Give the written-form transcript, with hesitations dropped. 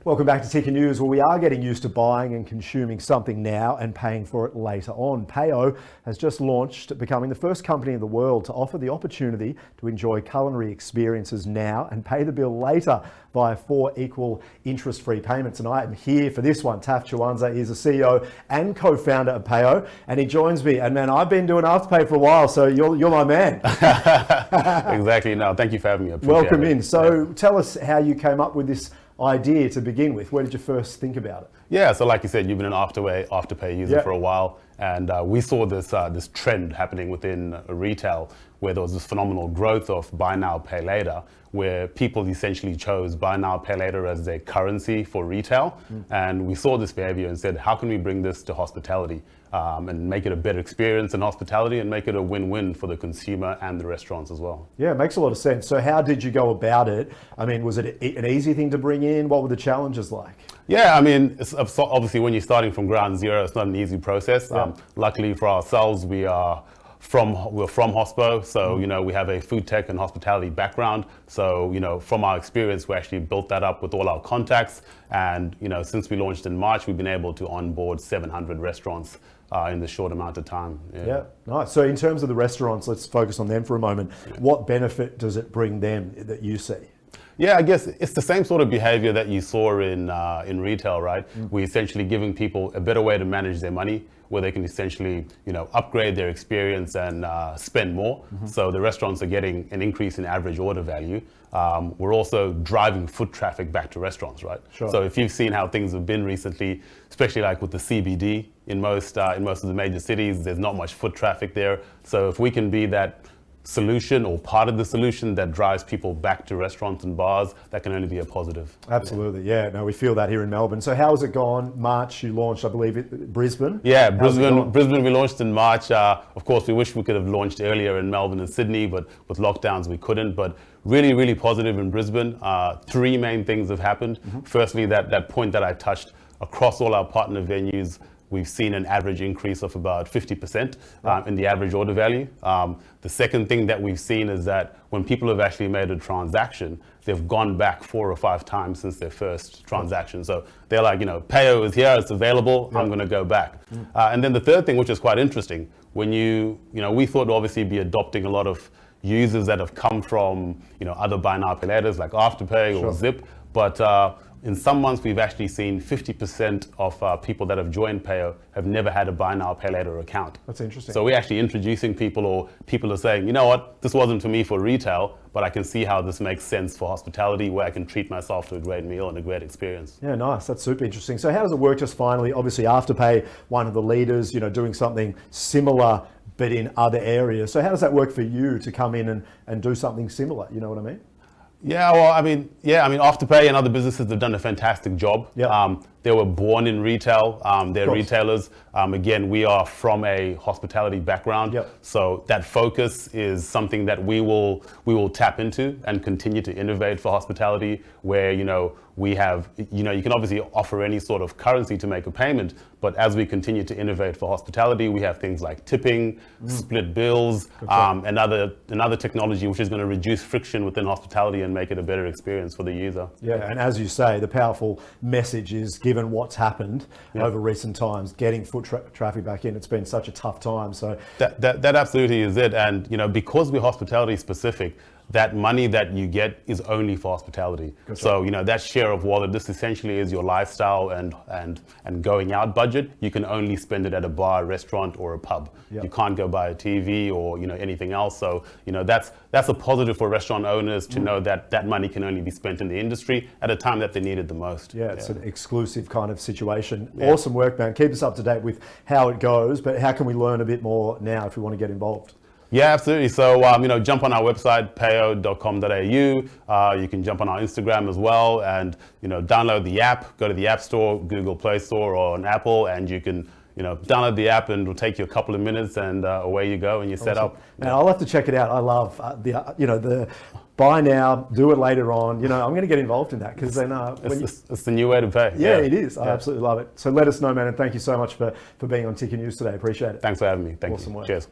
Welcome back to Ticker News, where we are getting used to buying and consuming something now and paying for it later on. Payo has just launched, becoming the first company in the world to offer the opportunity to enjoy culinary experiences now and pay the bill later via 4 equal interest-free payments. And I am here for this one. Taf Chiwanza is the CEO and co-founder of Payo, and he joins me. And man, I've been doing Afterpay for a while, so you're my man. Exactly. No, thank you for having me. Welcome in. So tell us how you came up with this idea to begin with. Where did you first think about it? Yeah, so like you said, you've been an Afterpay user for a while, and we saw this trend happening within retail, where there was this phenomenal growth of buy now, pay later, where people essentially chose buy now, pay later as their currency for retail. And we saw this behavior and said, how can we bring this to hospitality and make it a better experience in hospitality and make it a win-win for the consumer and the restaurants as well? Yeah, it makes a lot of sense. So how did you go about it? I mean, was it an easy thing to bring in? What were the challenges like? Yeah, I mean, it's obviously when you're starting from ground zero, it's not an easy process. Luckily for ourselves, we're from Hospo, so we have a food tech and hospitality background. So from our experience, we actually built that up with all our contacts, and since we launched in March, we've been able to onboard 700 restaurants in this short amount of time. Yeah, nice. So in terms of the restaurants, let's focus on them for a moment. What benefit does it bring them that you see? Yeah, I guess it's the same sort of behavior that you saw in retail, right? We're essentially giving people a better way to manage their money, where they can essentially, upgrade their experience and spend more. So the restaurants are getting an increase in average order value. We're also driving foot traffic back to restaurants, right? Sure. So if you've seen how things have been recently, especially like with the CBD in most of the major cities, there's not much foot traffic there. So if we can be that solution or part of the solution that drives people back to restaurants and bars, that can only be a positive. Absolutely, yeah. No, we feel that here in Melbourne. So how has it gone? March, you launched, I believe, Brisbane? Yeah, Brisbane we launched in March. Of course, we wish we could have launched earlier in Melbourne and Sydney, but with lockdowns, we couldn't. But really, really positive in Brisbane. 3 main things have happened. Firstly, that point that I touched, across all our partner venues, we've seen an average increase of about 50% in the average order value. The second thing that we've seen is that when people have actually made a transaction, they've gone back 4 or 5 times since their first transaction. So they're like, Payo is here, it's available, I'm gonna go back. And then the third thing, which is quite interesting, when we thought to obviously be adopting a lot of users that have come from, other buy now pay laters like Afterpay or Zip, but in some months, we've actually seen 50% of people that have joined Payo have never had a buy now, pay later account. That's interesting. So we're actually introducing people, or people are saying, you know what, this wasn't for me for retail, but I can see how this makes sense for hospitality, where I can treat myself to a great meal and a great experience. Yeah, nice. That's super interesting. So how does it work just finally? Obviously, Afterpay, one of the leaders, doing something similar, but in other areas. So how does that work for you to come in and do something similar? You know what I mean? Yeah, well, I mean, Afterpay and other businesses have done a fantastic job. They were born in retail. They're retailers. Again, we are from a hospitality background. So that focus is something that we will tap into and continue to innovate for hospitality, where, we have, you can obviously offer any sort of currency to make a payment, but as we continue to innovate for hospitality, we have things like tipping, split bills, and other technology which is going to reduce friction within hospitality and make it a better experience for the user. Yeah, and as you say, the powerful message is, given what's happened over recent times, getting foot traffic back in, it's been such a tough time. So that absolutely is it. And because we're hospitality specific, that money that you get is only for hospitality. So that share of wallet, this essentially is your lifestyle and going out budget. You can only spend it at a bar, restaurant, or a pub. You can't go buy a TV or anything else. So that's a positive for restaurant owners to know that that money can only be spent in the industry at a time that they need it the most. Yeah, it's an exclusive kind of situation. Awesome work, man. Keep us up to date with how it goes, but how can we learn a bit more now if we want to get involved? Yeah, absolutely. So, jump on our website, payo.com.au. You can jump on our Instagram as well, and, download the app, go to the App Store, Google Play Store, or on Apple, and you can, download the app, and it'll take you a couple of minutes, and away you go, and you're set up. Now, I'll have to check it out. I love the buy now, do it later on. I'm going to get involved in that, because then it's the new way to pay. Yeah, it is. I absolutely love it. So let us know, man, and thank you so much for being on Ticker News today. Appreciate it. Thanks for having me. Thank you. Awesome work. Cheers.